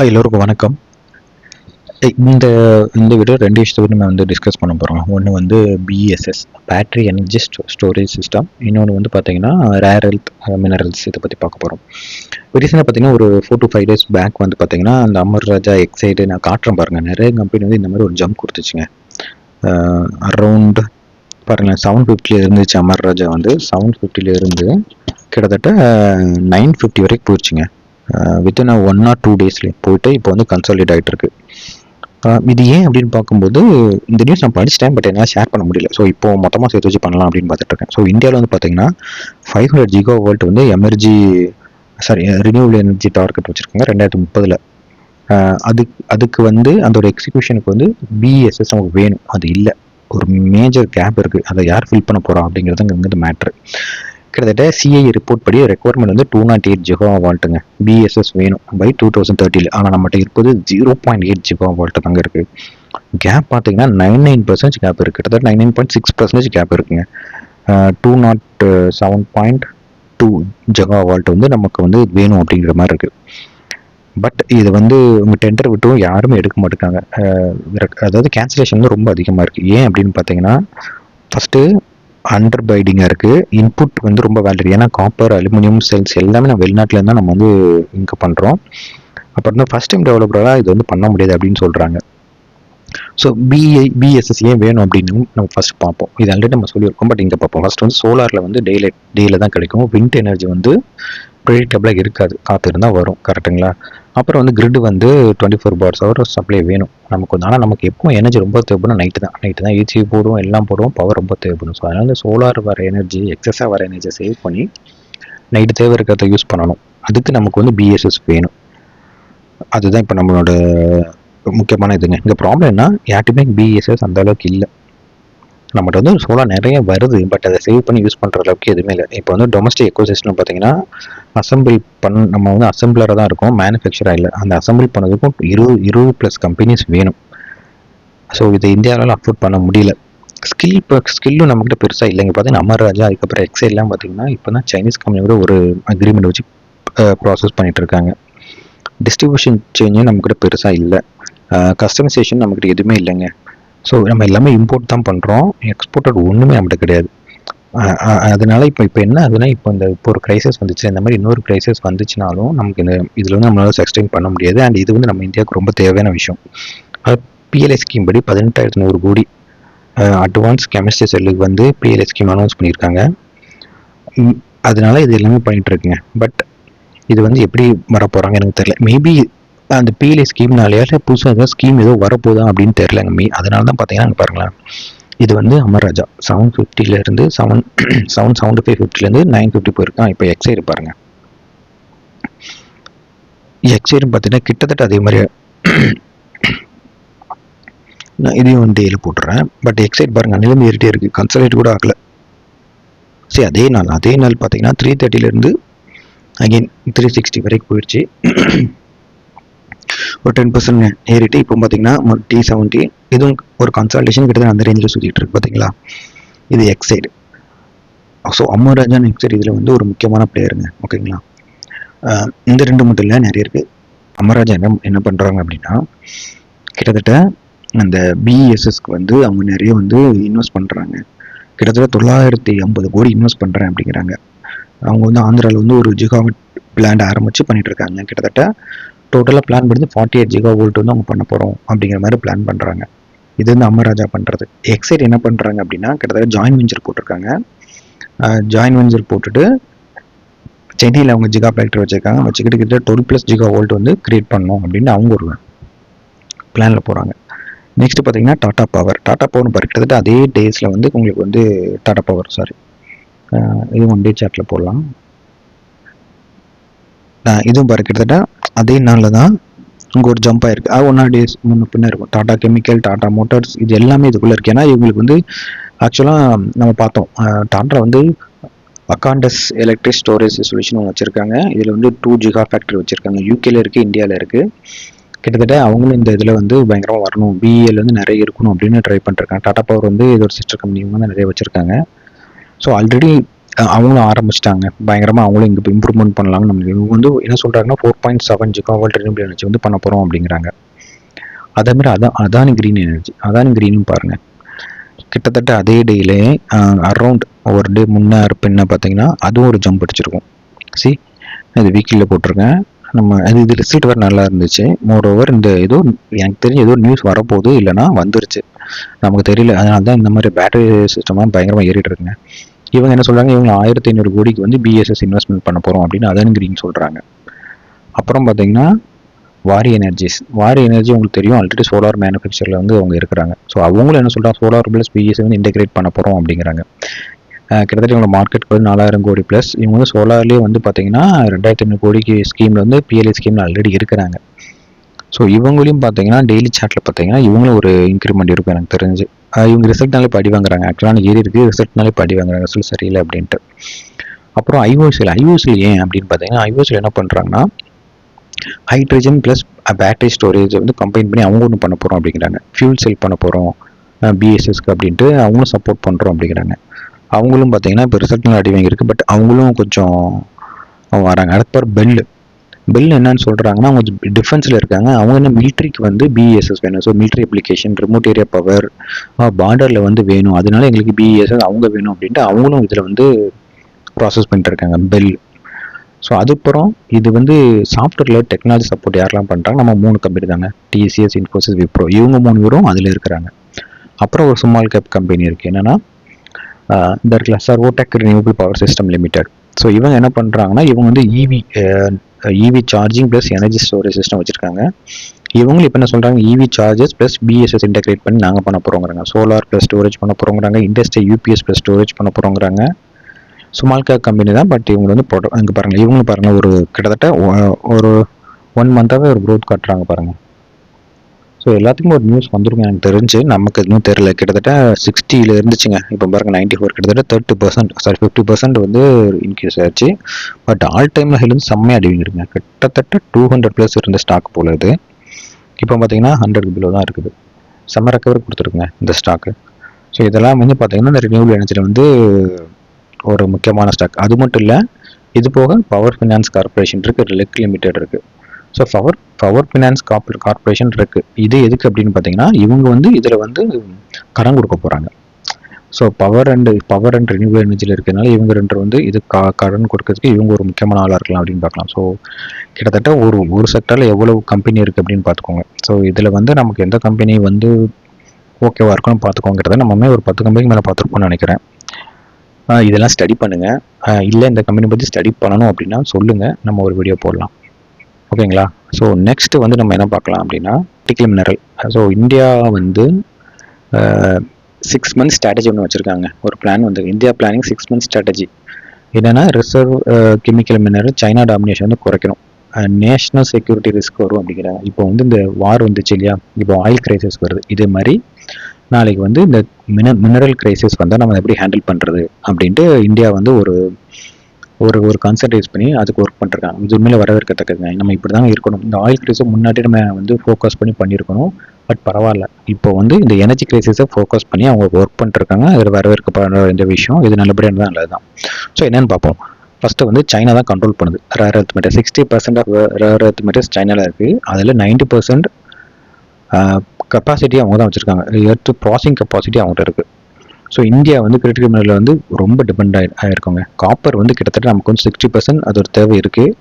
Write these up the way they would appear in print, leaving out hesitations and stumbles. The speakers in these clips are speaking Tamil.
எல்லோருக்கும் வணக்கம். இந்த இந்த வீடியோ 2 விஷயத்த பத்தி நம்ம வந்து டிஸ்கஸ் பண்ண போறோம். ஒண்ணு வந்து BSS battery energy storage system. இன்னொன்னு வந்து பார்த்தீங்கன்னா, ரேர் எர்த் மினரல்ஸ் இத பத்தி பார்க்க போறோம். ரீசெண்டா பார்த்தீங்கன்னா, ஒரு 4 to 5 டேஸ் பேக் வந்து பார்த்தீங்கன்னா, அந்த அமர் ராஜா எக்ஸைடு நான் காட்டுறேன் பாருங்க. நெறைய கம்பெனி வந்து இந்த மாரி ஒரு ஜம்ப் குடுத்துச்சுங்க. அரவுண்ட் பாருங்க 750ல இருந்துச்சு அமர் ராஜா வந்து 750ல இருந்து கிட்டத்தட்ட 950 வரைக்கும் போயிருச்சுங்க. வித்தின் 1 or 2 டேஸ்ல போயிட்டு இப்போ வந்து கன்சாலிடேட் ஆயிட்டு இருக்கு. இது ஏன் அப்படின்னு பார்க்கும்போது இந்த நியூஸ் நான் படிச்சிட்டேன், பட் என்னால் ஷேர் பண்ண முடியல. ஸோ இப்போ மொத்தமாக சேர்த்து வச்சு பண்ணலாம் அப்படின்னு பார்த்துட்டு இருக்கேன். ஸோ இந்தியாவில் வந்து பார்த்தீங்கன்னா 500 GW வந்து ரினியூவபிள் எனர்ஜி டார்கெட் வச்சிருக்காங்க 2030. அதுக்கு வந்து அதோட எக்ஸிக்யூஷனுக்கு வந்து பிஎஸ்எஸ் நமக்கு வேணும். அது இல்லை, ஒரு மேஜர் கேப் இருக்கு. அதை யார் ஃபில் பண்ண போறா அப்படிங்கிறது இங்கே மேட்ரு. கிட்டத்தட்ட சிஐ ரிப்போர்ட் படி ரெக்குவயர்மெண்ட் வந்து 208 GW பிஎஸ்எஸ் வேணும் பை 2030. ஆனால் நம்மகிட்ட இருப்பது 0.8 GW தாங்க இருக்கு. கேப் பார்த்தீங்கன்னா 99% கேப் இருக்கு. கிட்டத்தட்ட 99.6% கேப் இருக்குங்க. 207.2 GW வந்து நமக்கு வந்து வேணும் அப்படிங்கிற மாதிரி இருக்கு. பட் இது வந்து உங்க டெண்டர் விட்டும் யாருமே எடுக்க மாட்டேங்காங்க. அதாவது கேன்சலேஷன் வந்து ரொம்ப அதிகமாக இருக்கு. ஏன் அப்படின்னு பார்த்தீங்கன்னா, ஃபர்ஸ்ட் அண்டர் பைடிங்காக இருக்குது. இன்புட் வந்து ரொம்ப வேல்யூ, ஏன்னா காப்பர் அலுமினியம் செல்ஸ் எல்லாமே நம்ம வெளிநாட்டில் இருந்தால் நம்ம வந்து இங்கே பண்ணுறோம். அப்புறம் வந்து ஃபர்ஸ்ட் டைம் டெவலப்பராக இது வந்து பண்ண முடியாது அப்படின்னு சொல்கிறாங்க. ஸோ பிஎஸ்எஸ் ஏன் வேணும் அப்படின்னு நம்ம ஃபர்ஸ்ட் பார்ப்போம். இது ஆல்ரெடி நம்ம சொல்லியிருக்கோம், பட் இங்கே பார்ப்போம். ஃபர்ஸ்ட் வந்து சோலாரில் வந்து டேயில் தான் கிடைக்கும். விண்ட் எனர்ஜி வந்து ப்ரெடிக்டபிளாக இருக்காது, காற்று இருந்தால் வரும். கரெக்டுங்களா? அப்புறம் வந்து கிரிட் வந்து 24 hours சப்ளை வேணும் நமக்கு வந்து. ஆனால் நமக்கு எப்போ எனர்ஜி ரொம்ப தேவைப்படும் நைட்டு தான் ஏசி போடுவோம், எல்லாம் போடுவோம், பவர் ரொம்ப தேவைப்படும். ஸோ அதனால சோலார் வர எனர்ஜி, எக்ஸஸாக வர எனர்ஜியை சேவ் பண்ணி நைட்டு தேவை இருக்கிறத யூஸ் பண்ணணும். அதுக்கு நமக்கு வந்து பிஎஸ்எஸ் வேணும். அதுதான் இப்போ நம்மளோட முக்கியமான இதுங்க. இந்த ப்ராப்ளம் என்ன, யார்ட்டுமே பிஎஸ்எஸ் அந்த அளவுக்கு இல்லை. நம்மகிட்ட வந்து சோலார் நிறைய வருது, பட் அதை சேவ் பண்ணி யூஸ் பண்ணுற அளவுக்கு எதுவுமே இல்லை. இப்போ வந்து டொமஸ்டிக் எக்கோ சிஸ்டம் பார்த்தீங்கன்னா, நம்ம வந்து அசம்பிளராக தான் இருக்கும், மேனுஃபேக்சராக இல்லை. அந்த அசம்பிள் பண்ணதுக்கும் 20+ கம்பெனிஸ் வேணும். ஸோ இதை இந்தியாவில் அஃபோர்ட் பண்ண முடியல. ஸ்கில்லும் நம்மகிட்ட பெருசாக இல்லைங்க. பார்த்தீங்கன்னா அமர் ராஜா, அதுக்கப்புறம் எக்ஸைட்லாம் பார்த்தீங்கன்னா இப்போ தான் சைனீஸ் கம்பெனியோட ஒரு அக்ரிமெண்ட் வச்சு ப்ராசஸ் பண்ணிட்டு இருக்காங்க. டிஸ்ட்ரிபியூஷன் சேஞ்சும் நம்மக்கிட்ட பெருசாக இல்லை. கஸ்டமைசேஷன் நம்மக்கிட்ட எதுவுமே இல்லைங்க. ஸோ நம்ம எல்லாமே இம்போர்ட் தான் பண்ணுறோம், எக்ஸ்போர்ட்டட் ஒன்றுமே நம்மகிட்ட கிடையாது. அதனால இப்போ என்ன ஆகுதுன்னா, இப்போ ஒரு கிரைசிஸ் வந்துச்சு, இந்த மாதிரி இன்னொரு கிரைசிஸ் வந்துச்சுனாலும் நமக்கு இதில் வந்து நம்மளால சஸ்டெயின் பண்ண முடியாது. அண்ட் இது வந்து நம்ம இந்தியாவுக்கு ரொம்ப தேவையான விஷயம். பிஎல்ஐ ஸ்கீம் படி 18,100 கோடி அட்வான்ஸ் கெமிஸ்ட்ரி செல்லுக்கு வந்து பிஎல்ஐ ஸ்கீம் அனௌன்ஸ் பண்ணியிருக்காங்க. அதனால இது எல்லாமே பண்ணிட்டு இருக்குங்க. பட் இது வந்து எப்படி வரப்போகிறாங்க எனக்கு தெரியல. மேபி அந்த பிஎல்ஐ ஸ்கீம்னாலேயே புதுசாக ஏதோ ஸ்கீம் ஏதோ வரப்போதா அப்படின்னு தெரியலங்க. அதனால தான் பார்த்தீங்கன்னா பாருங்களேன், இது வந்து அமர் ராஜா 750லேருந்து 775 950 போயிருக்கான். இப்போ எக்ஸைடு பாருங்க, எக்ஸைடு பார்த்தீங்கன்னா கிட்டத்தட்ட அதே மாதிரி. நான் இதையும் வந்து டேயில் போட்டுறேன். பட் எக்ஸைட் பாருங்க நிலைமை ஏறிட்டே இருக்கு, கன்சல்டேட் கூட ஆகல. சரி, அதே நாள் பார்த்தீங்கன்னா 330லேருந்து அகெயின் 360 வரைக்கும் போயிடுச்சு. ஒரு 10% ஏறிட்டு இப்போ பார்த்தீங்கன்னா T70 இதுவும் ஒரு கன்சல்டேஷன் கிட்டத்தட்ட அந்த ரேஞ்சில் சுற்றிட்டு இருக்கு. பார்த்தீங்களா, இது எக்ஸைடு. ஸோ அமர் ராஜா எக்ஸைடு இதில் வந்து ஒரு முக்கியமான பிளேயருங்க. ஓகேங்களா, இந்த ரெண்டு மட்டும் இல்லை, நிறைய இருக்குது. அமர் ராஜா என்ன பண்ணுறாங்க அப்படின்னா, கிட்டத்தட்ட அந்த பிஎஸ்எஸ்க்கு வந்து அவங்க நிறைய வந்து இன்வெஸ்ட் பண்ணுறாங்க. கிட்டத்தட்ட 950 கோடி இன்வெஸ்ட் பண்ணுறேன் அப்படிங்கிறாங்க. அவங்க வந்து ஆந்திராவில் வந்து ஒரு ஜிகாவாட் பிளான்ட் ஆரம்பித்து பண்ணிட்டு இருக்காங்க. கிட்டத்தட்ட டோட்டலாக பிளான் பண்ணி 48 GW வந்து அவங்க பண்ண போகிறோம் அப்படிங்கிற மாதிரி பிளான் பண்ணுறாங்க. இது வந்து அமர் ராஜா பண்ணுறது. எக்ஸைட் என்ன பண்ணுறாங்க அப்படின்னா, கிட்டத்தட்ட ஜாயின் வெஞ்சர் போட்டிருக்காங்க. ஜாயின் வெஞ்சர் போட்டுட்டு சென்னையில் அவங்க ஜிகா ஃபேக்டரி வச்சுக்கிட்டு கிட்டத்தட்ட 12+ GW வந்து கிரியேட் பண்ணணும் அப்படின்னு அவங்க ஒரு பிளானில் போகிறாங்க. நெக்ஸ்ட் பார்த்தீங்கன்னா டாடா பவர் பாரு, கிட்டத்தட்ட அதே டேஸில் வந்து உங்களுக்கு வந்து டாடா பவர் இது 1 டே சார்ட்டில் போடலாம். இதுவும் பாரு, கிட்டத்தட்ட அதே நாளில் தான் இங்கே ஒரு ஜம்ப் ஆயிருக்கு. 1 டேஸ் முன்ன பின்ன இருக்கும். டாடா கெமிக்கல், டாடா மோட்டார்ஸ், இது எல்லாமே இதுக்குள்ளே இருக்கு. ஏன்னா இவங்களுக்கு வந்து ஆக்சுவலாக நம்ம பார்த்தோம், டாடா வந்து அகாண்டஸ் எலக்ட்ரிக் ஸ்டோரேஜ் சொல்யூஷன் வச்சுருக்காங்க. இதில் வந்து 2 GW ஃபேக்ட்ரி வச்சுருக்காங்க. யூகேல இருக்குது, இந்தியாவில் இருக்குது. கிட்டத்தட்ட அவங்களும் இந்த இதில் வந்து பயங்கரமாக வரணும், பிஇஎல் வந்து நிறைய இருக்கணும் அப்படின்னு ட்ரை பண்ணிருக்காங்க. டாடா பவர் வந்து இது ஒரு சிஸ்டர் கம்பெனி வந்து நிறைய வச்சுருக்காங்க. ஸோ ஆல்ரெடி அவங்களும் ஆரம்பிச்சிட்டாங்க பயங்கரமாக. அவங்களும் இங்கே இம்ப்ரூவ்மெண்ட் பண்ணலாம்னு நம்ம இவங்க வந்து என்ன சொல்கிறாங்கன்னா 4.7 ஜிகாவாட் ரினியூபிள் எனர்ஜி வந்து பண்ண போகிறோம் அப்படிங்கிறாங்க. அதேமாதிரி Adani green energy, Adani green பாருங்கள் கிட்டத்தட்ட அதே டேலே அரௌண்ட் ஒரு டே முன்னார் பின்ன பார்த்தீங்கன்னா அதுவும் ஒரு ஜம்ப் அடிச்சிருக்கும். சி இது வீக்கில் போட்டிருக்கேன். நம்ம இது ரிசல்ட் வேறு நல்லா இருந்துச்சு. மோர் ஓவர் இந்த ஏதோ எனக்கு தெரிஞ்சு ஏதோ நியூஸ் வரப்போகுது, இல்லைனா வந்துருச்சு, நமக்கு தெரியல. அதனால தான் இந்த மாதிரி பேட்டரி சிஸ்டமாக பயங்கரமாக ஏறிட்டு இருக்குங்க. இவங்க என்ன சொல்கிறாங்க, இவங்க 1500 கோடிக்கு வந்து பிஎஸ்எஸ் இன்வெஸ்ட்மெண்ட் பண்ண போகிறோம் அப்படின்னு அதானி கிரீன் சொல்கிறாங்க. அப்புறம் பார்த்தீங்கன்னா வாரி எனர்ஜி உங்களுக்கு தெரியும், ஆல்ரெடி சோலார் மேனுஃபேக்சரில் வந்து அவங்க இருக்கிறாங்க. ஸோ அவங்களும் என்ன சொல்கிறாங்க, சோலார் ப்ளஸ் பிஎஸ்சி வந்து இன்டெகிரேட் பண்ண போகிறோம் அப்படிங்கிறாங்க. கிட்டத்தட்ட இவங்க மார்க்கெட் வந்து 4000 கோடி ப்ளஸ். இவங்க வந்து சோலார்லேயே வந்து பார்த்தீங்கன்னா 2500 கோடிக்கு ஸ்கீமில் வந்து பிஎல்ஐ ஸ்கீமில் ஆல்ரெடி இருக்கிறாங்க. ஸோ இவங்களையும் பார்த்தீங்கன்னா டெய்லி சார்ட்டில் பார்த்தீங்கன்னா இவங்களும் ஒரு இன்க்ரிமெண்ட் இருக்கும் எனக்கு தெரிஞ்சு. இவங்க ரிசல்ட்னாலே படி வாங்குறாங்க. ஆக்சுவலாக ஏறி இருக்குது, ரிசல்ட்னாலே படி வாங்குறாங்க, ரிசல்ட் சரியில்லை அப்படின்ட்டு. அப்புறம் ஐஓசியில் ஏன் அப்படின்னு பார்த்தீங்கன்னா ஐஓசியில் என்ன பண்ணுறாங்கன்னா ஹைட்ரஜன் ப்ளஸ் பேட்டரி ஸ்டோரேஜ் வந்து கம்பைன் பண்ணி அவங்க ஒன்று பண்ண போகிறோம் அப்படிங்கிறாங்க. ஃபியூல் செல் பண்ண போகிறோம் பிஎஸ்எஸ்க்கு அப்படின்ட்டு அவங்களும் சப்போர்ட் பண்ணுறோம் அப்படிங்கிறாங்க. அவங்களும் பார்த்தீங்கன்னா இப்போ ரிசல்ட் நல்லா அடி வாங்கியிருக்கு. பட் அவங்களும் கொஞ்சம் வராங்க. அடுத்த பெல் என்னன்னு சொல்கிறாங்கன்னா அவங்க டிஃபென்ஸில் இருக்காங்க. அவங்க என்ன மிலிட்ரிக்கு வந்து பிஎஸ்எஸ் வேணும். So military application, remote area power, பார்டரில் வந்து வேணும், அதனால எங்களுக்கு பிஎஸ்எஸ் அவங்க வேணும் அப்படின்ட்டு அவங்களும் இதில் வந்து ப்ராசஸ் பண்ணிட்டு இருக்காங்க பெல். ஸோ அதுக்கப்புறம் இது வந்து சாஃப்ட்வேரில் டெக்னாலஜி சப்போர்ட் யாரெல்லாம் பண்ணுறாங்க, நம்ம 3 கம்பெனி தாங்க, டிசிஎஸ், இன்ஃபோசிஸ், விப்ரோ. இவங்க 3 பேரும் அதில் இருக்கிறாங்க. அப்புறம் ஒரு ஸ்மால் கேப் கம்பெனி இருக்குது, என்னென்னா இந்த இருக்குல்ல Servotech renewable power system limited. So இவங்க என்ன பண்ணுறாங்கன்னா இவங்க வந்து EV charging plus energy storage system வச்சுருக்காங்க. இவங்களும் இப்போ என்ன சொல்கிறாங்க, EV chargers plus BSS integrate பண்ணி நாங்கள் பண்ண போகிறோங்கிறாங்க. சோலார் ப்ளஸ் ஸ்டோரேஜ் பண்ண போகிறோங்கிறாங்க. இண்டஸ்ட்ரி யூபிஎஸ் ப்ளஸ் ஸ்டோரேஜ் பண்ண போகிறோங்கிறாங்க. ஸ்மால் கேப் கம்பெனி தான். பட் இவங்க வந்து அங்கே பாருங்கள், இவங்களும் பாருங்கள் ஒரு கிட்டத்தட்ட ஒரு 1 மந்த்தாகவே ஒரு க்ரோத் காட்டுறாங்க பாருங்கள். ஸோ எல்லாத்துக்கும் ஒரு நியூஸ் வந்துருங்க எனக்கு தெரிஞ்சு. நமக்கு இன்னும் தெரியல. கிட்டத்தட்ட 60 இருந்துச்சுங்க, இப்போ பாருங்கள் 94, கிட்டத்தட்ட 50% வந்து இன்க்ரீஸ் ஆச்சு. பட் ஆல் டைமில் ஹைலேருந்து செம்மையாக அடிவிங்கிருங்க. கிட்டத்தட்ட 200+ இருந்த ஸ்டாக் போல் இது. இப்போ பார்த்தீங்கன்னா 100 பிலோ தான் இருக்குது. செம்ம ரெக்கவரி கொடுத்துருக்குங்க இந்த ஸ்டாக்கு. ஸோ இதெல்லாம் வந்து பார்த்தீங்கன்னா இந்த ரினியூபிள் எனர்ஜியில் வந்து ஒரு முக்கியமான ஸ்டாக். அது மட்டும் இல்லை, இது போக பவர் ஃபினான்ஸ் கார்பரேஷன் இருக்குது, லெக் லிமிடெட் இருக்குது. ஸோ பவர் ஃபினான்ஸ் கார்பரேஷன் இருக்குது. இது எதுக்கு அப்படின்னு பார்த்தீங்கன்னா இவங்க வந்து இதில் வந்து கடன் கொடுக்க போகிறாங்க. ஸோ பவர் அண்ட் ரினியூபிள் எனர்ஜியில் இருக்கிறதுனால இவங்க 2 வந்து இது கடன் கொடுக்கறதுக்கு இவங்க ஒரு முக்கியமான ஆளாக இருக்கலாம் அப்படின்னு பார்க்கலாம். ஸோ கிட்டத்தட்ட ஒரு செக்டரில் எவ்வளோ கம்பெனி இருக்குது அப்படின்னு பார்த்துக்கோங்க. ஸோ இதில் வந்து நமக்கு எந்த கம்பெனி வந்து ஓகேவாக இருக்கணும் பார்த்துக்கோங்கிறத நம்ம ஒரு 10 கம்பெனிக்கு மேலே பார்த்துருப்போம்னு நினைக்கிறேன். இதெல்லாம் ஸ்டடி பண்ணுங்கள். இல்லை இந்த கம்பெனி பற்றி ஸ்டடி பண்ணணும் அப்படின்னா சொல்லுங்கள், நம்ம ஒரு வீடியோ போடலாம். ஓகேங்களா? ஸோ நெக்ஸ்ட்டு வந்து நம்ம என்ன பார்க்கலாம் அப்படின்னா கிரிட்டிக்கல் மினரல். ஸோ இந்தியா வந்து 6 மந்த்ஸ் ஸ்ட்ராட்டஜி ஒன்று வச்சுருக்காங்க. ஒரு பிளான் வந்து இந்தியா பிளானிங் 6 மந்த்ஸ் ஸ்ட்ராட்டஜி. என்னென்னா reserve chemical mineral China domination வந்து குறைக்கணும், நேஷ்னல் செக்யூரிட்டி ரிஸ்க் வரும் அப்படிங்கிறாங்க. இப்போ வந்து இந்த வார் வந்துச்சு இல்லையா, இப்போ ஆயில் கிரைசிஸ் வருது. இதே மாதிரி நாளைக்கு வந்து இந்த மினரல் கிரைசிஸ் வந்தால் நம்ம எப்படி ஹேண்டில் பண்ணுறது அப்படின்ட்டு இந்தியா வந்து ஒரு கான்சன்ட்ரேட் பண்ணி அதுக்கு ஒர்க் பண்ணிருக்காங்க. இது உண்மையில வரவேற்கத்தக்கதுங்க. நம்ம இப்படி தான் இருக்கணும். இந்த ஆயில் கிரைஸை முன்னாடி நம்ம வந்து ஃபோக்கஸ் பண்ணியிருக்கணும். பட் பரவாயில்ல, இப்போ வந்து இந்த எனர்ஜி கிரைசிஸை ஃபோக்கஸ் பண்ணி அவங்க ஒர்க் பண்ணிருக்காங்க. அதில் வரவேற்கப்படுற இந்த விஷயம், இது நல்லபடியாக இருந்தால் நல்லது தான். ஸோ என்னென்னு பார்ப்போம். ஃபஸ்ட்டு வந்து சைனா தான் கண்ட்ரோல் பண்ணுது rare earth metals. 60% of rare earth metals சைனாவில் இருக்குது. அதில் 90% கெப்பாசிட்டி அவங்க தான் வச்சுருக்காங்க. எர்த் ப்ராசஸிங் கெப்பாசிட்டி அவங்கள்ட்ட இருக்குது. ஸோ இந்தியா வந்து கிரிட்டிக்கல் மினரலில் வந்து ரொம்ப டிபெண்ட் ஆகிருக்கோங்க. காப்பர் வந்து கிட்டத்தட்ட நமக்கு வந்து 60% அது ஒரு தேவை இருக்குது,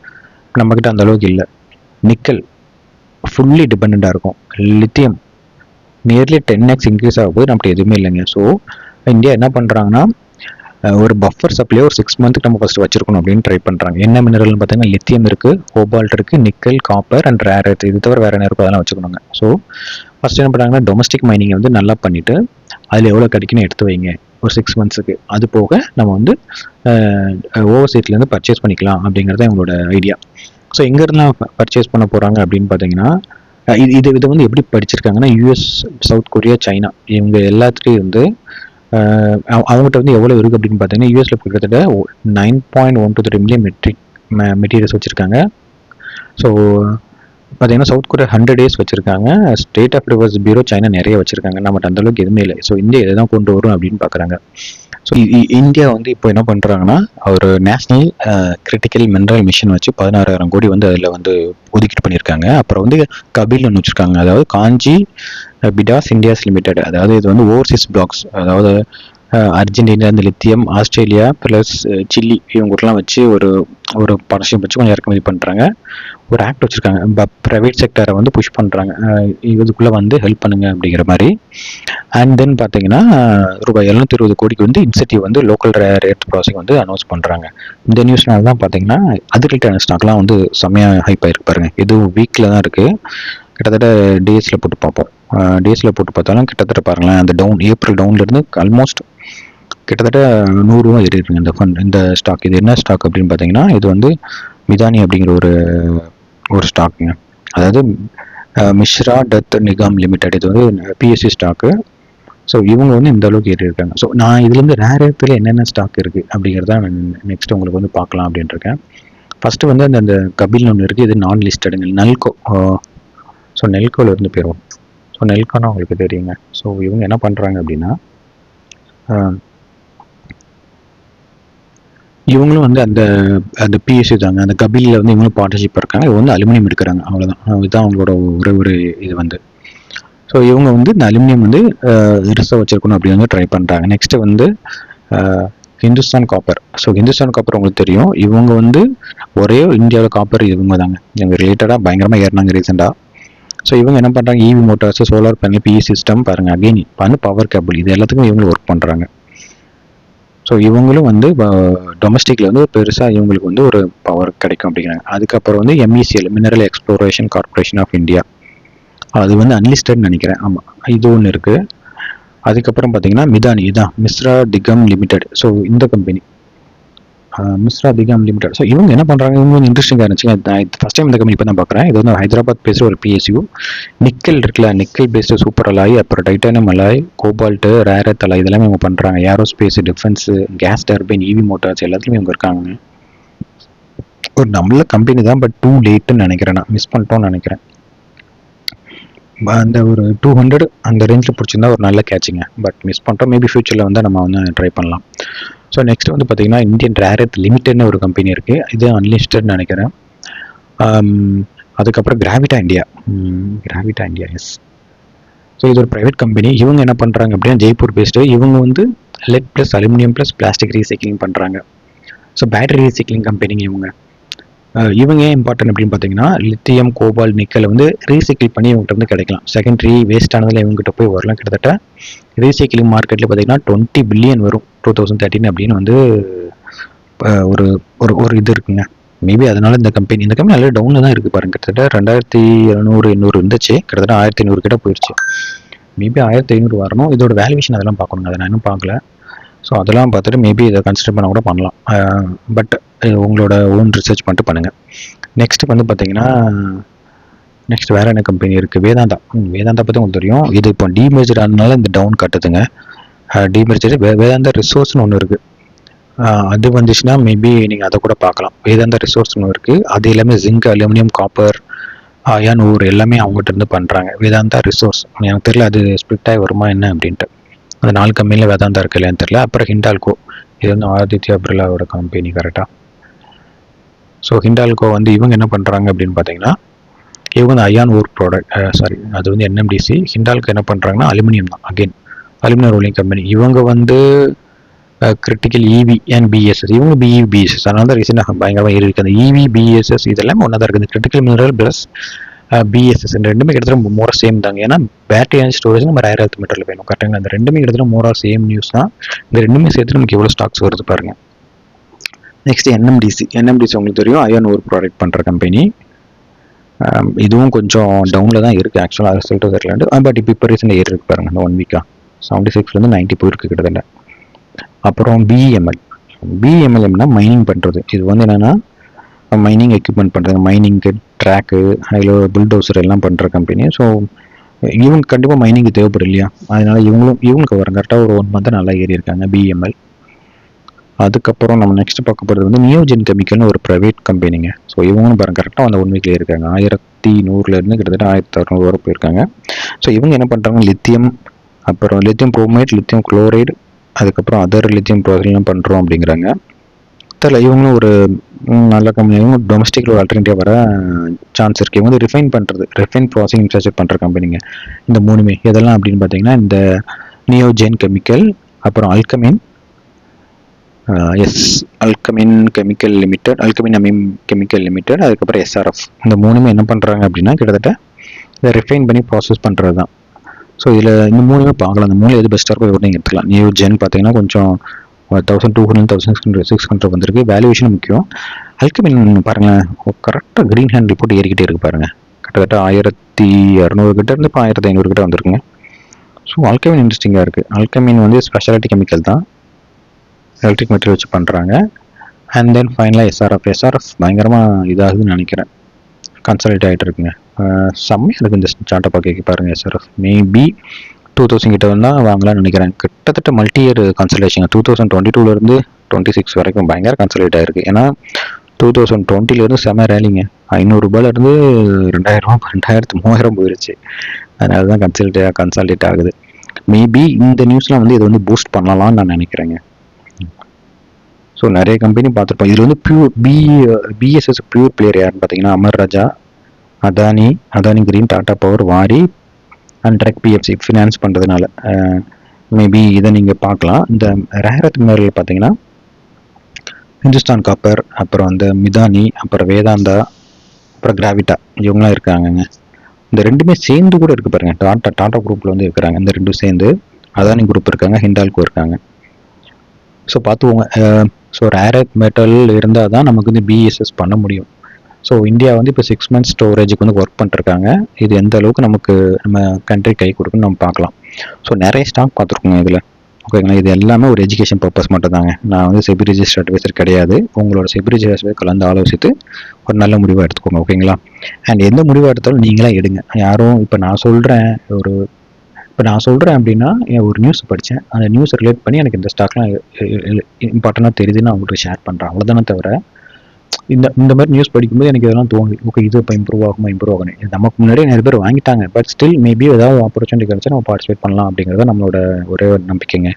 நம்மக்கிட்ட அந்த அளவுக்கு இல்லை. நிக்கல் ஃபுல்லி டிபெண்ட்டாக இருக்கும். லித்தியம் நியர்லி 10x இன்க்ரீஸ் ஆகும்போது நம்மகிட்ட எதுவுமே இல்லைங்க. ஸோ இந்தியா என்ன பண்ணுறாங்கன்னா ஒரு பஃபர் சப்ளையை ஒரு 6 மந்த்துக்கு நம்ம ஃபஸ்ட்டு வச்சிருக்கணும் அப்படின்னு ட்ரை பண்ணுறாங்க. என்ன மினரல்னு பார்த்தீங்கன்னா லித்தியம் இருக்குது, கோபால்ட் இருக்குது, nickel, copper and rare earth. இது தவிர வேறு என்ன இருக்கோ அதெல்லாம் வச்சுக்கணுங்க. ஸோ ஃபஸ்ட் என்ன பண்ணுறாங்கன்னா டொமஸ்டிக் மைனிங்கை வந்து நல்லா பண்ணிவிட்டு அதில் எவ்வளோ கிடைக்குன்னு எடுத்து வைங்க ஒரு 6 மந்த்ஸுக்கு. அது போக நம்ம வந்து ஓவர்சீட்லேருந்து பர்ச்சேஸ் பண்ணிக்கலாம் அப்படிங்கிறது எங்களோட ஐடியா. ஸோ எங்கேருந்துலாம் பர்ச்சேஸ் பண்ண போகிறாங்க அப்படின்னு பார்த்தீங்கன்னா இதை வந்து எப்படி படிச்சிருக்காங்கன்னா யூஎஸ், சவுத் கொரியா, சைனா இவங்க எல்லாத்துலேயும் வந்து அவங்ககிட்ட வந்து எவ்வளோ இருக்குது அப்படின்னு பார்த்தீங்கன்னா யூஎஸில் கிட்டத்தட்ட 9.123 மில்லியன் மெட்ரிக் மெட்டீரியல்ஸ் வச்சுருக்காங்க. ஸோ பார்த்தீங்கன்னா சவுத் கொரியா 100 days வச்சிருக்காங்க. State of reserves bureau China நிறைய வச்சிருக்காங்க. நம்மகிட்ட அந்த அளவுக்கு எதுவுமே இல்லை. ஸோ இந்தியா இதை தான் கொண்டு வரும் அப்படின்னு பார்க்குறாங்க. ஸோ இந்தியா வந்து இப்போ என்ன பண்ணுறாங்கன்னா ஒரு நேஷனல் கிரிட்டிக்கல் மினரல் மிஷன் வச்சு 16,000 கோடி வந்து அதில் வந்து ஒதுக்கீடு பண்ணியிருக்காங்க. அப்புறம் வந்து கபில் ஒன்று வச்சுருக்காங்க, அதாவது காஞ்சி பிடாஸ் இந்தியாஸ் லிமிடெட். அதாவது இது வந்து ஓவர்சீஸ் பிளாக்ஸ், அதாவது அர்ஜென்டினா, இந்த லித்தியம், ஆஸ்திரேலியா ப்ளஸ் சில்லி இவங்கலாம் வச்சு ஒரு ஒரு பார்ட்னர்ஷிப் வச்சு கொஞ்சம் இறக்குமதி பண்ணுறாங்க. ஒரு ஆக்ட் வச்சுருக்காங்க, ப்ரைவேட் செக்டரை வந்து புஷ் பண்ணுறாங்க, இதுக்குள்ளே வந்து ஹெல்ப் பண்ணுங்க அப்படிங்கிற மாதிரி. அண்ட் தென் பார்த்தீங்கன்னா ரூபாய் 720 கோடிக்கு வந்து இன்சென்டிவ் வந்து லோக்கல் ரேட் ப்ராசஸிங் வந்து அனௌன்ஸ் பண்ணுறாங்க. இந்த நியூஸ்னால தான் பார்த்தீங்கன்னா அக்ரிகல்ச்சர் ஸ்டாக்லாம் வந்து செம்மையாக ஹைப் ஆகிருக்கு பாருங்க. இது வீக்கில் தான் இருக்குது, கிட்டத்தட்ட டேஸில் போட்டு பார்ப்போம். டேஸில் போட்டு பார்த்தாலும் கிட்டத்தட்ட பாருங்களேன், அந்த ஏப்ரல் டவுன்லேருந்து ஆல்மோஸ்ட் கிட்டத்தட்ட 100 ரூபா ஏறி இருக்குங்க இந்த ஃபண்ட், இந்த ஸ்டாக். இது என்ன ஸ்டாக் அப்படின்னு பார்த்தீங்கன்னா இது வந்து மிதானி அப்படிங்கிற ஒரு ஸ்டாக்குங்க. அதாவது மிஸ்ரா டத் நிகாம் லிமிடெட். இது வந்து பிஎஸ்சி ஸ்டாக்கு. ஸோ இவங்க வந்து இந்த அளவுக்கு ஏறி இருக்காங்க. ஸோ நான் இதுலேருந்து ரேர் எர்த்தில் என்னென்ன ஸ்டாக் இருக்குது அப்படிங்கிறத நெக்ஸ்ட் உங்களுக்கு வந்து பார்க்கலாம் அப்படின்ட்டு இருக்கேன். ஃபஸ்ட்டு வந்து அந்த கபில்னு ஒன்று இருக்குது, இது நான் லிஸ்டடுங்க, நல்கோ. ஸோ நெல்கோவில் இருந்து போயிடுவோம். ஸோ நெல்கோனா உங்களுக்கு தெரியுங்க. ஸோ இவங்க என்ன பண்ணுறாங்க அப்படின்னா இவங்களும் வந்து அந்த பிஎஸ்சி தாங்க, அந்த கபிலில் வந்து இவங்களும் பார்ட்னர்ஷிப் இருக்காங்க. இவங்க வந்து அலுமினியம் எடுக்கிறாங்க, அவ்வளோதான். இதுதான் அவங்களோட ஒரு இது வந்து. ஸோ இவங்க வந்து இந்த அலுமினியம் வந்து ரிசர்வ் வச்சிருக்கணும் அப்படி வந்து ட்ரை பண்ணுறாங்க. நெக்ஸ்ட்டு வந்து Hindustan copper. So Hindustan copper உங்களுக்கு தெரியும், இவங்க வந்து ஒரே இந்தியாவில் காப்பர் இவங்க தாங்க. இவங்க ரிலேட்டடாக பயங்கரமாக ஏறினாங்க ரீசெண்டாக. ஸோ இவங்க என்ன பண்ணுறாங்க, EV motors, solar panel, PE system பாருங்கள், அகெயின் பண்ணு பவர் கேபிள், இது எல்லாத்துக்கும் இவங்களும் ஒர்க் பண்ணுறாங்க. ஸோ இவங்களும் வந்து டொமஸ்டிக்கில் வந்து பெருசாக இவங்களுக்கு வந்து ஒரு பவர் கிடைக்கும் அப்படிங்கிறாங்க. அதுக்கப்புறம் வந்து MECL, mineral exploration corporation of India, அது வந்து அன்லிஸ்டட்னு நினைக்கிறேன். ஆமாம், இது ஒன்று இருக்குது. அதுக்கப்புறம் பார்த்தீங்கன்னா மிதானி, இதுதான் மிஸ்ரா திகம் லிமிடெட். ஸோ இந்த கம்பெனி மிஸ்ரா திகம் லிமிடெட். ஸோ இவங்க என்ன பண்ணுறாங்க, இவங்க வந்து இன்ட்ரெஸ்டிங்காக இருந்துச்சுங்க. நான் ஃபஸ்ட் டைம் இந்த கம்பெனி இப்போ தான் பார்க்குறேன். இது வந்து ஹைதராபாத் பேசுகிற ஒரு பிஎஸ்யூ. நிக்கல் இருக்குல்ல, நிக்கல் பேஸ்டு சூப்பர் அலாய், அப்புறம் titanium alloy, cobalt, rare earth alloy, இதெல்லாமே இவங்க பண்ணுறாங்க. ஏரோஸ்பேஸ், டிஃபென்ஸு, கேஸ் டர்பைன், இவி மோட்டார்ஸ் எல்லாத்துலேயுமே இவங்க இருக்காங்க. ஒரு நம்மள கம்பெனி தான், பட் டூ லேட்டுன்னு நினைக்கிறேன், நான் மிஸ் பண்ணிட்டோன்னு நினைக்கிறேன். அந்த ஒரு 200 அந்த ரேஞ்சில் பிடிச்சிருந்தா ஒரு நல்ல கேட்சிங்க, பட் மிஸ் பண்ணிட்டோம். மேபி ஃபியூச்சரில் வந்து நம்ம வந்து ட்ரை பண்ணலாம். ஸோ நெக்ஸ்ட் வந்து பார்த்தீங்கன்னா இந்தியன் ரேரத் லிமிடெட்னு ஒரு கம்பெனி இருக்குது, இது அன்லிஸ்டட்னு நினைக்கிறேன். அதுக்கப்புறம் கிராவிட்டா இந்தியா, எஸ். ஸோ இது ஒரு ப்ரைவேட் கம்பெனி. இவங்க என்ன பண்ணுறாங்க அப்படின்னா ஜெய்ப்பூர் பேஸ்டு. இவங்க வந்து let plus aluminium plus plastic recycling பண்ணுறாங்க. ஸோ பேட்டரி ரீசைக்ளிங் கம்பெனிங்க இவங்க. இவங்க ஏன் இம்பார்ட்டன்ட் அப்படின்னு பார்த்தீங்கன்னா லித்தியம், கோபால், நிக்கல் வந்து ரீசைக்கிள் பண்ணி இவங்ககிட்ட வந்து கிடைக்கலாம். செகண்டரி வேஸ்ட் ஆனதில் இவங்ககிட்ட போய் வரலாம். கிட்டத்தட்ட ரீசைக்கிளிங் மார்க்கெட்டில் பார்த்தீங்கன்னா 20 பில்லியன் வரும் 2013 அப்படின்னு வந்து ஒரு ஒரு இது இருக்குங்க. மேபி அதனால இந்த கம்பெனி நல்ல டவுனில் தான் இருக்குது பாருங்க. கிட்டத்தட்ட 2700 இருந்துச்சு, கிட்டத்தட்ட 1500 கிட்ட போயிடுச்சு. மேபி 1500 வரணும். இதோட வேல்யூவேஷன் அதெல்லாம் பார்க்கணுங்க, அதை நான் இன்னும் பார்க்கல. ஸோ அதெல்லாம் பார்த்துட்டு மேபி இதை கன்சிடர் பண்ண கூட பண்ணலாம். பட் உங்களோட ஓன் ரிசர்ச் பண்ணிட்டு பண்ணுங்கள். நெக்ஸ்ட் வந்து பார்த்தீங்கன்னா நெக்ஸ்ட் வேறு என்ன கம்பெனி இருக்குது, வேதாந்தா பற்றி உங்களுக்கு தெரியும். இது இப்போ டிமெர்ஜர் ஆனதுனால இந்த டவுன் காட்டுதுங்க. டிமெர்ஜர் வேதாந்தா ரிசோர்ஸ்னு ஒன்று இருக்குது, அது வந்துச்சுன்னா மேபி நீங்கள் அதை கூட பார்க்கலாம். வேதாந்தா ரிசோர்ஸ்னு ஒன்று இருக்குது, அது எல்லாமே zinc, aluminium, copper, iron ore எல்லாமே அவங்ககிட்ட இருந்து பண்ணுறாங்க. வேதாந்தா ரிசோர்ஸ் எனக்கு தெரியல அது ஸ்ப்ளிட் ஆகி வருமா என்ன அப்படின்ட்டு. அந்த 4 கம்பெனியில் வேதாந்தா இருக்கு இல்லையான்னு தெரியல. அப்புறம் ஹிண்டால்கோ, இது வந்து ஆதித்யா பிர்லாவோட கம்பெனி கரெக்டாக. ஸோ ஹிண்டால்கோ வந்து இவங்க என்ன பண்ணுறாங்க அப்படின்னு பார்த்தீங்கன்னா இவங்க வந்து அயான் ஓர் ப்ராடக்ட், அது வந்து என்எம்டிசி. ஹிண்டால்கோ என்ன பண்ணுறாங்கன்னா அலுமினியம் தான், அகெயின் அலுமினியம் ரோலிங் கம்பெனி. இவங்க வந்து கிரிட்டிக்கல் இவி அண்ட் பிஎஸ்எஸ், இவங்க பிஇ பிஎஸ்எஸ். அதனால தான் ரீசெண்டாக பயங்கரமாக ஏறி இருக்குது. அந்த இவி பிஎஸ்எஸ் இதெல்லாம் ஒன்றா தான் இருக்குது. கிரிட்டிக்கல் மினரல் ப்ளஸ் பிஎஸ்எஸ் ரெண்டுமே கிட்டத்தட்ட மோரா சேம் தாங்க. ஏன்னா பேட்டரி அண்ட் ஸ்டோரேஜ் நம்ம ரேர் எர்த் மெட்டீரியல் வேணும் கரெக்டாங்க. அந்த ரெண்டுமே கிட்டத்தட்ட மோரா சேம் நியூஸ் தான். இந்த ரெண்டுமே சேர்த்து நமக்கு எவ்வளோ ஸ்டாக்ஸ் வருது பாருங்கள். நெக்ஸ்ட் என்எம்டிசி உங்களுக்கு தெரியும், அயன் ஓர் ப்ராடக்ட் பண்ணுற கம்பெனி. இதுவும் கொஞ்சம் டவுனில் தான் இருக்குது ஆக்சுவலாக, ரிசல்ட்டு தெரியலாண்டு. பட் இப்போ ரீசெண்டாக ஏறி இருக்கு பாருங்கள். இந்த 1 வீக்காக 76 90 போயிருக்கு கிட்டத்தட்ட. அப்புறம் பிஎம்எல்எம்னா மைனிங் பண்ணுறது. இது வந்து என்னென்னா மைனிங் எக்யூப்மெண்ட் பண்ணுறது, மைனிங்கு ட்ராக்கு, அதில் புல்டோசர் எல்லாம் பண்ணுற கம்பெனி. ஸோ இவங்க கண்டிப்பாக மைனிங்கு தேவைப்படும் இல்லையா, அதனால் இவங்களுக்கு வரும். கரெக்டாக ஒரு 1 மந்த் நல்லா ஏறி இருக்காங்க பிஎம்எல். அதுக்கப்புறம் நம்ம நெக்ஸ்ட் பார்க்க போகிறது வந்து நியோஜென் கெமிக்கல்னு ஒரு ப்ரைவேட் கம்பெனிங்க. ஸோ இவங்களும் பாருங்க கரெக்டாக அந்த 1 வீக்லேயே இருக்காங்க. 1100 கிட்டத்தட்ட 1600 வரை போயிருக்காங்க. ஸோ இவங்க என்ன பண்ணுறாங்க, லித்தியம், அப்புறம் லித்தியம் புரோமைட், லித்தியம் குளோரைடு, அதுக்கப்புறம் அதர் லித்தியம் ப்ராசஸ்லாம் பண்ணுறோம் அப்படிங்கிறாங்க. தெரியல, இவங்களும் ஒரு நல்ல கம்பெனி. இவங்க டொமஸ்டிக்கில் ஒரு ஆல்டர்னேட்டிவ் வர சான்ஸ் இருக்குது. இவங்க வந்து ரிஃபைன் ப்ராசஸிங் இன்ஃப்ராஸ்ட்ரக்சர் பண்ணுற கம்பெனிங்க இந்த மூணுமே. எதெல்லாம் அப்படின்னு பார்த்தீங்கன்னா இந்த நியோஜென் கெமிக்கல், அப்புறம் அல்கமின், அல்கமின் கெமிக்கல் லிமிடெட், அல்கமின் அமீன் கெமிக்கல் லிமிடெட், அதுக்கப்புறம் எஸ்ஆர்எஃப். இந்த மூணுமே என்ன பண்ணுறாங்க அப்படின்னா கிட்டத்தட்ட இதை ரிஃபைன் பண்ணி ப்ராசஸ் பண்ணுறது தான். ஸோ இதில் இந்த மூணுமே பார்க்கலாம். இந்த மூணு எது பெஸ்ட்டாக இருக்கோ இவ்வளோ நீங்கள் எடுத்துக்கலாம். நியோஜென் பார்த்தீங்கன்னா கொஞ்சம் 1200 1600 வந்திருக்கு. வேல்யூவேஷன் முக்கியம். அல்கமின் பாருங்களேன், கரெக்டாக க்ரீன் ஹேண்ட் ரிப்போர்ட் ஏறிக்கிட்டே இருக்கு பாருங்க. கிட்டத்தட்ட 1600 கிட்ட இருந்து இப்போ 1500 கிட்ட வந்திருக்குங்க. ஸோ அல்கமின் இன்ட்ரெஸ்டிங்காக இருக்குது. அல்கமின் வந்து ஸ்பெஷாலிட்டி கெமிக்கல் தான், எலக்ட்ரிக் மெட்டீரியல் வச்சு பண்ணுறாங்க. அண்ட் தென் ஃபைனலாக எஸ்ஆர்எஃப் பயங்கரமாக இதாகுதுன்னு நினைக்கிறேன். கன்சல்டேட் ஆகிட்டு இருக்குங்க. செம்மையாக இருக்குது இந்த சார்ட்டை பார்க்க பாருங்கள். எஸ்ஆர்எஃப் மேபி 2000 கிட்ட வந்தால் வாங்கலாம்னு நினைக்கிறேன். கிட்டத்தட்ட மல்டி இயர் கன்சல்டேஷன் 2022 26 வரைக்கும் பயங்கர கன்சல்டேட் ஆகிருக்கு. ஏன்னா 2020 செம ரேலிங்க. 500 2000 3000 போயிருச்சு. அதனால தான் கன்சல்டேட் ஆகுது. மேபி இந்த நியூஸ்லாம் வந்து இதை வந்து பூஸ்ட் பண்ணலாம்னு நான் நினைக்கிறேங்க. ஸோ நிறைய கம்பெனி பார்த்துருப்போம். இதில் வந்து பிஎஸ்எஸ் பியூர் பிளேயர் யாருன்னு பார்த்தீங்கன்னா அமர் ராஜா, அதானி கிரீன், டாடா பவர், வாரி அண்ட் ட்ரெக் பிஎஃப்சி ஃபினான்ஸ் பண்ணுறதுனால மேபி இதை நீங்கள் பார்க்கலாம். இந்த ரேரத் மினரல் பார்த்தீங்கன்னா ஹிந்துஸ்தான் காப்பர், அப்புறம் வந்து மிதானி, அப்புறம் வேதாந்தா, அப்புறம் கிராவிட்டா, இவங்களாம் இருக்காங்கங்க. இந்த ரெண்டுமே சேர்ந்து கூட இருக்குது பாருங்கள். டாடா குரூப்பில் வந்து இருக்கிறாங்க. இந்த ரெண்டும் சேர்ந்து அதானி குரூப் இருக்காங்க, ஹிண்டால்கோ இருக்காங்க. ஸோ பார்த்துவோங்க. ஸோ ரேரத் மெட்டல் இருந்தால் தான் நமக்கு வந்து பிஎஸ்எஸ் பண்ண முடியும். ஸோ இந்தியா வந்து இப்போ 6 months ஸ்டோரேஜுக்கு வந்து ஒர்க் பண்ணிருக்காங்க. இது எந்த அளவுக்கு நமக்கு நம்ம கண்ட்ரி கை கொடுக்குன்னு நம்ம பார்க்கலாம். ஸோ நிறைய ஸ்டாக் பார்த்துருக்கோங்க இதில். ஓகேங்களா, இது எல்லாமே ஒரு எஜுகேஷன் பர்பஸ் மட்டும் தாங்க. நான் வந்து செபி ரிஜிஸ்டர் அட்வைசர் கிடையாது. உங்களோட செபி ரிஜிஸ்டர் கலந்து ஆலோசித்து ஒரு நல்ல முடிவாக எடுத்துக்கோங்க. ஓகேங்களா, அண்ட் எந்த முடிவாக எடுத்தாலும் நீங்களாக எடுங்க. யாரும் இப்போ நான் சொல்கிறேன் அப்படின்னா ஒரு நியூஸ் படித்தேன், அந்த நியூஸை ரிலேட் பண்ணி எனக்கு இந்த ஸ்டாக்லாம் இம்பார்ட்டண்ட்டாக தெரியுதுன்னு நான் உங்களுக்கு ஷேர் பண்ணுறேன். அவ்வளோதானே தவிர இந்த மாதிரி நியூஸ் படிக்கும்போது எனக்கு இதெல்லாம் தோணுது, ஓகே இது இப்போ இம்ப்ரூவ் ஆகும்னு. நமக்கு முன்னாடியே நிறைய பேர் வாங்கிட்டாங்க. பட் ஸ்டில் மேபி ஏதாவது ஆப்பர்ச்சுனிட்டி கிடைச்சா நம்ம பார்ட்டிசிபேட் பண்ணலாம் அப்படிங்கிறத நம்மளோட ஒரே ஒரு நம்பிக்கைங்க.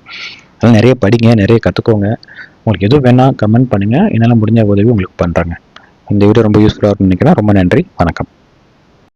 அதனால் நிறைய படிங்க, நிறைய கற்றுக்கோங்க. உங்களுக்கு எதுவும் வேணால் கமெண்ட் பண்ணுங்கள். என்னால் முடிஞ்ச உதவி உங்களுக்கு பண்ணுறேங்க. இந்த வீடியோ ரொம்ப யூஸ்ஃபுல்லாக இருக்குன்னு நினைக்கிறேன். ரொம்ப நன்றி, வணக்கம்.